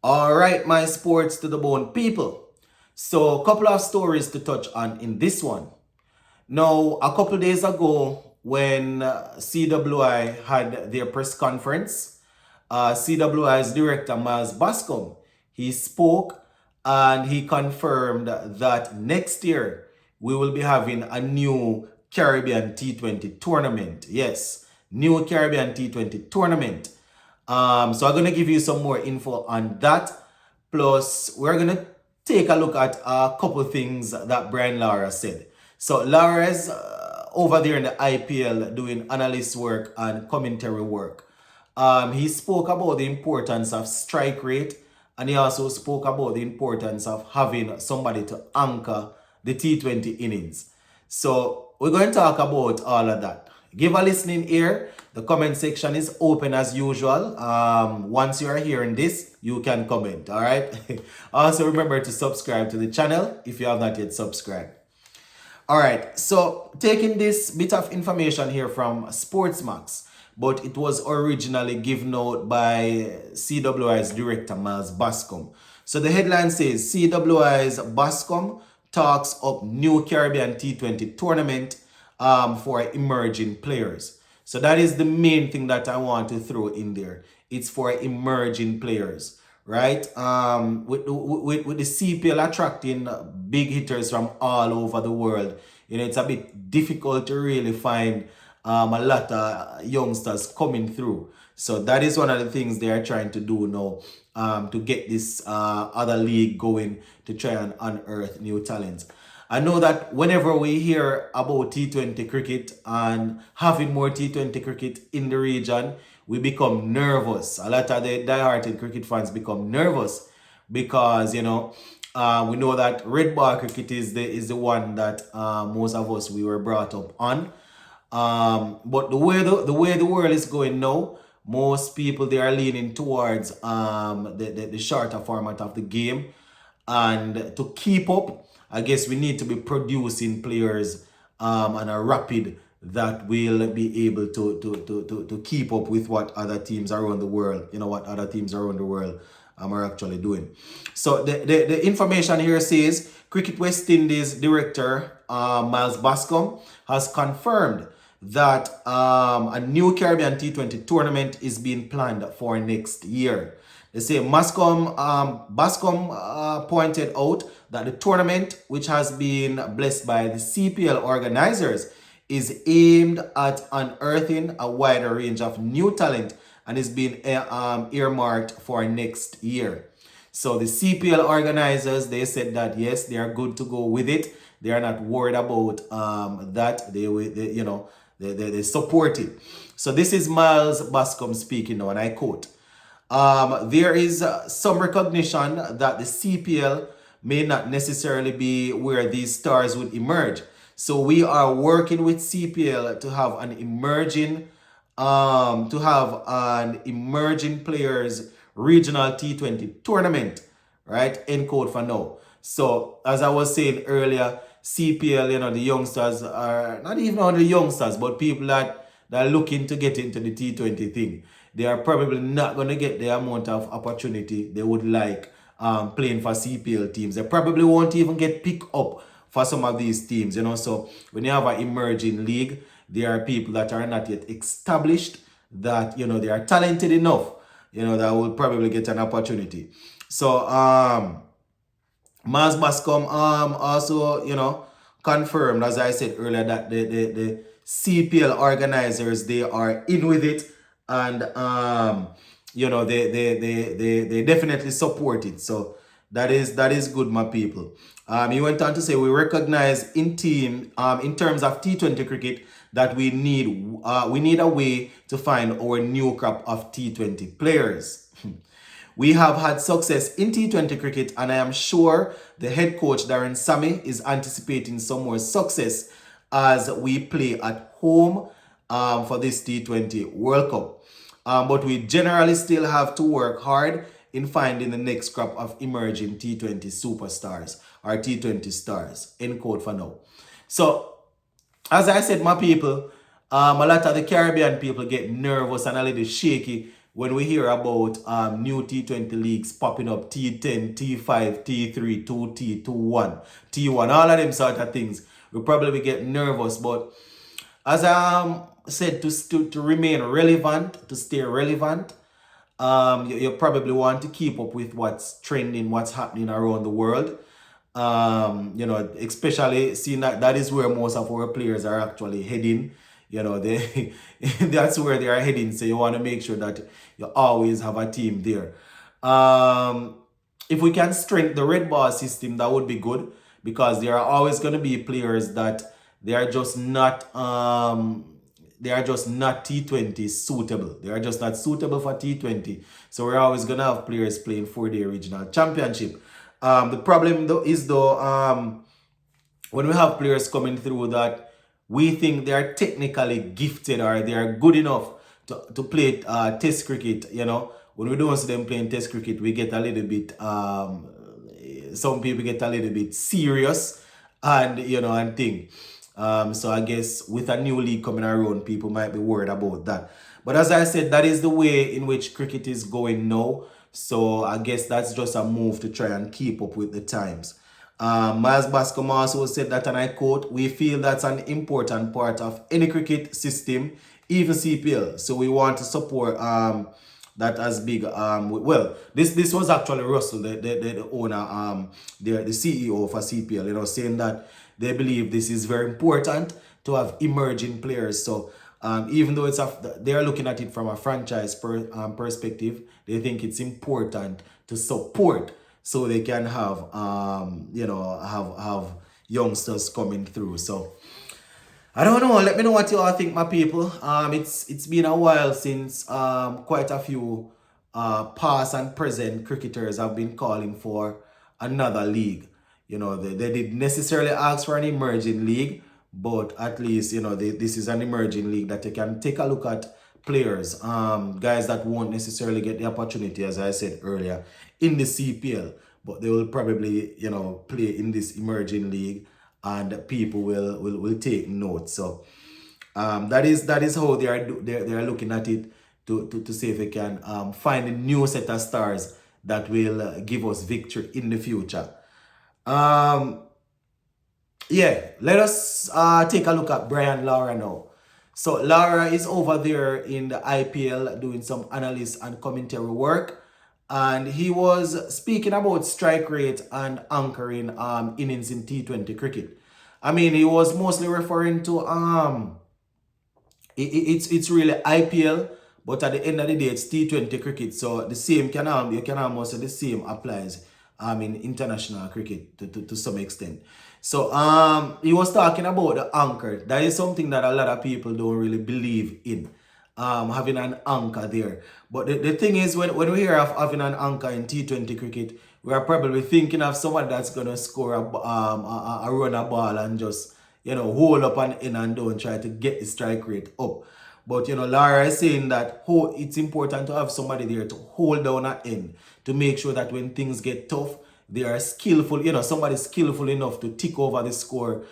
All right, my sports to the bone people. So, a couple of stories to touch on in this one. Now, a couple days ago, when CWI had their press conference, CWI's director, Miles Bascom, he spoke and he confirmed that next year we will be having a new Caribbean T20 tournament. Yes, new Caribbean T20 tournament. So I'm going to give you some more info on that. Plus, we're going to take a look at a couple things that Brian Lara said. So Lara is over there in the IPL doing analyst work and commentary work. He spoke about the importance of strike rate, and he also spoke about the importance of having somebody to anchor the T20 innings. So we're going to talk about all of that. Give a listening ear. The comment section is open as usual. Once you are hearing this, you can comment, all right? Also remember to subscribe to the channel if you have not yet subscribed. All right, so taking this bit of information here from Sportsmax, but it was originally given out by CWI's director, Miles Bascom. So the headline says, CWI's Bascom talks up new Caribbean T20 tournament for emerging players. So that is the main thing that I want to throw in there. It's for emerging players, right? With the CPL attracting big hitters from all over the world, it's a bit difficult to really find a lot of youngsters coming through. So that is one of the things they are trying to do now, to get this other league going, to try and unearth new talents. I know that whenever we hear about T20 cricket and having more T20 cricket in the region, we become nervous. A lot of the die-hearted cricket fans become nervous because, we know that red ball cricket is the one that most of us we were brought up on. But the way the world is going now, most people they are leaning towards the shorter format of the game, and to keep up, I guess we need to be producing players on a rapid that will be able to keep up with what other teams around the world, what other teams around the world are actually doing. So the information here says Cricket West Indies director Miles Bascom has confirmed that a new Caribbean T20 tournament is being planned for next year. They say Bascom pointed out that the tournament, which has been blessed by the CPL organizers, is aimed at unearthing a wider range of new talent and is being earmarked for next year. So the CPL organizers, they said that yes, they are good to go with it. They are not worried about that. They support it. So this is Miles Bascom speaking now, and I quote. There is some recognition that the CPL may not necessarily be where these stars would emerge. So we are working with CPL to have an emerging players regional T20 tournament, right? End quote for now. So as I was saying earlier, CPL, the youngsters are not even only youngsters, but people that are looking to get into the T20 thing. They are probably not going to get the amount of opportunity they would like playing for CPL teams. They probably won't even get picked up for some of these teams, So when you have an emerging league, there are people that are not yet established that, they are talented enough, that will probably get an opportunity. So, Miles Bascom also, confirmed, as I said earlier, that the CPL organizers, they are in with it. And they definitely support it. So that is good, my people. He went on to say we recognize in terms of T20 cricket that we need a way to find our new crop of T20 players. We have had success in T20 cricket, and I am sure the head coach Darren Sammy is anticipating some more success as we play at home for this T20 World Cup. But we generally still have to work hard in finding the next crop of emerging T20 superstars or T20 stars. End quote for now. So, as I said, my people, a lot of the Caribbean people get nervous and a little shaky when we hear about new T20 leagues popping up, T10, T5, T3, 2T, 2-1, T1, all of them sort of things, we probably get nervous. But as I said, to remain relevant, to stay relevant, you probably want to keep up with what's trending, what's happening around the world. Especially seeing that is where most of our players are actually heading. They that's where they are heading. So you want to make sure that you always have a team there. If we can strengthen the red ball system, that would be good, because there are always going to be players that they are just not T20 suitable. They are just not suitable for T20. So we're always gonna have players playing 4-day regional championship. The problem though is when we have players coming through that we think they are technically gifted or they are good enough to play test cricket, when we don't see them playing test cricket, we get a little bit some people get a little bit serious and think. So I guess with a new league coming around, people might be worried about that. But as I said, that is the way in which cricket is going now. So I guess that's just a move to try and keep up with the times. Miles Bascom also said that, and I quote, "We feel that's an important part of any cricket system, even CPL. So we want to support that as big." Well, this was actually Russell, the owner, the CEO for CPL, saying that they believe this is very important to have emerging players. So even though they are looking at it from a franchise perspective, they think it's important to support so they can have have youngsters coming through. So I don't know. Let me know what you all think, my people. It's been a while since quite a few past and present cricketers have been calling for another league. They didn't necessarily ask for an emerging league, but at least this is an emerging league that you can take a look at players, guys that won't necessarily get the opportunity, as I said earlier, in the CPL, but they will probably play in this emerging league, and people will take note. So that is how they are looking at it to see if they can find a new set of stars that will give us victory in the future. Let us take a look at Brian Lara now. So Lara is over there in the IPL doing some analyst and commentary work, and he was speaking about strike rate and anchoring innings in T20 cricket. I mean, he was mostly referring to it's really IPL, but at the end of the day, it's T20 cricket. So the same you can almost say the same applies in international cricket to some extent. So he was talking about the anchor. That is something that a lot of people don't really believe in, having an anchor there. But the thing is, when we hear of having an anchor in T20 cricket, we are probably thinking of someone that's gonna score a run a ball and just hold up an in and don't try to get the strike rate up. But Lara is saying that it's important to have somebody there to hold down an end, to make sure that when things get tough, they are skillful, somebody skillful enough to tick over the score,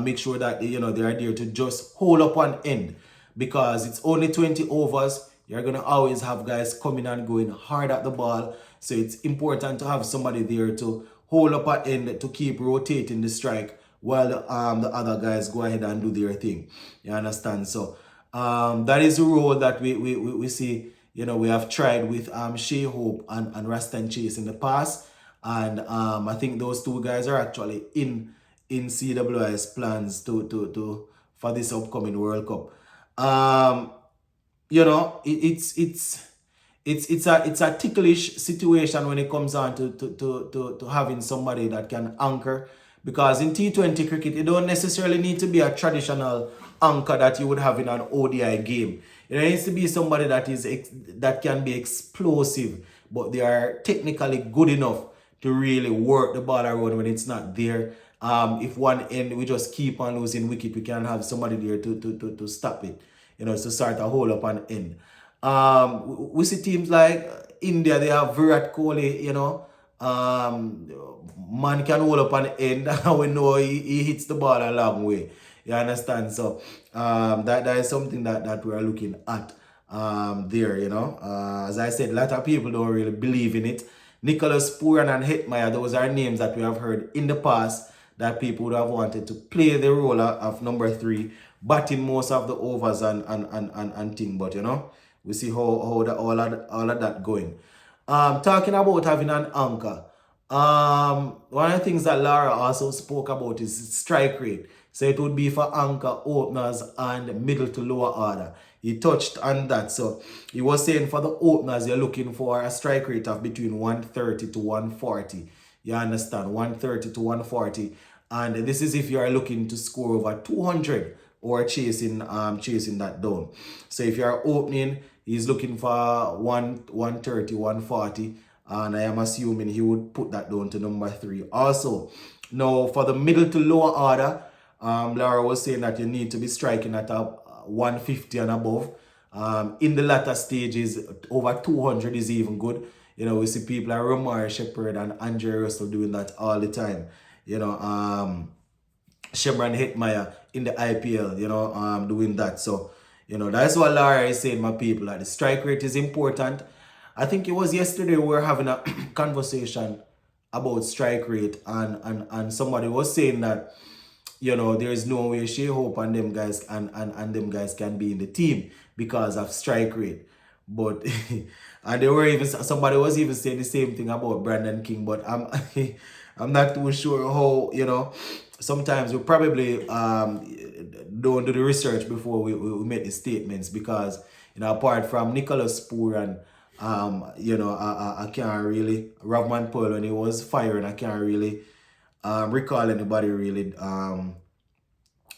make sure that they are there to just hold up one end, because it's only 20 overs. You're gonna always have guys coming and going hard at the ball, so it's important to have somebody there to hold up an end, to keep rotating the strike while the other guys go ahead and do their thing. You understand? So that is the role that we see. We have tried with Shea Hope and Rastan Chase in the past. And I think those two guys are actually in CWI's plans to for this upcoming World Cup. It's a ticklish situation when it comes on to having somebody that can anchor, because in T20 cricket you don't necessarily need to be a traditional anchor that you would have in an ODI game. It needs to be somebody that can be explosive, but they are technically good enough to really work the ball around when it's not there. If one end we just keep on losing wicket, we can have somebody there to stop it, to start a hold up an end. We see teams like India, they have Virat Kohli, man can hold up an end, and we know he hits the ball a long way. You understand? So that is something that we are looking at there, you know. As I said, a lot of people don't really believe in it. Nicholas Puran and Hetmeyer, those are names that we have heard in the past that people would have wanted to play the role of number 3, batting most of the overs and thing. But you know, we see how all of that going. Talking about having an anchor. One of the things that Lara also spoke about is strike rate. So it would be for anchor, openers, and middle to lower order. He touched on that. So he was saying for the openers, you're looking for a strike rate of between 130 to 140. You understand? 130 to 140. And this is if you are looking to score over 200 or chasing that down. So if you are opening, he's looking for 130, 140. And I am assuming he would put that down to number 3. Also, now for the middle to lower order, Lara was saying that you need to be striking at a 150 and above. In the latter stages, over 200 is even good. You know, we see people like Romar Shepherd and Andre Russell doing that all the time. You know, Shemran Hetmeyer in the IPL, you know, doing that. So, you know, that's what Lara is saying, my people. Like the strike rate is important. I think it was yesterday we were having a conversation about strike rate, and somebody was saying that, you know, there is no way Shea Hope and them guys and them guys can be in the team because of strike rate. But and they were even, somebody was even saying the same thing about Brandon King, but I'm not too sure how, you know. Sometimes we probably don't do the research before we make the statements, because, you know, apart from Nicholas Poor and you know, I can't really, Ravman Pearl when he was firing, I can't really recall anybody really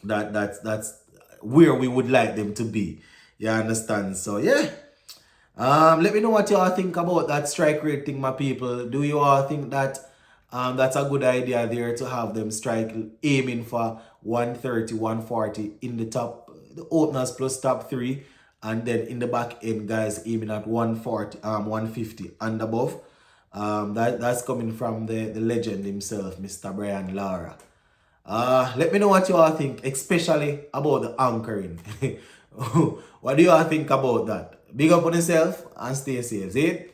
that's where we would like them to be. You understand? So yeah. Let me know what you all think about that strike rate thing, my people. Do you all think that that's a good idea there to have them strike aiming for 130, 140 in the top, the openers plus top 3, and then in the back end guys aiming at 140, 150 and above? That's coming from the legend himself, Mr. Brian Lara. Let me know what you all think, especially about the anchoring. What do you all think about that? Big up on yourself and stay safe. See?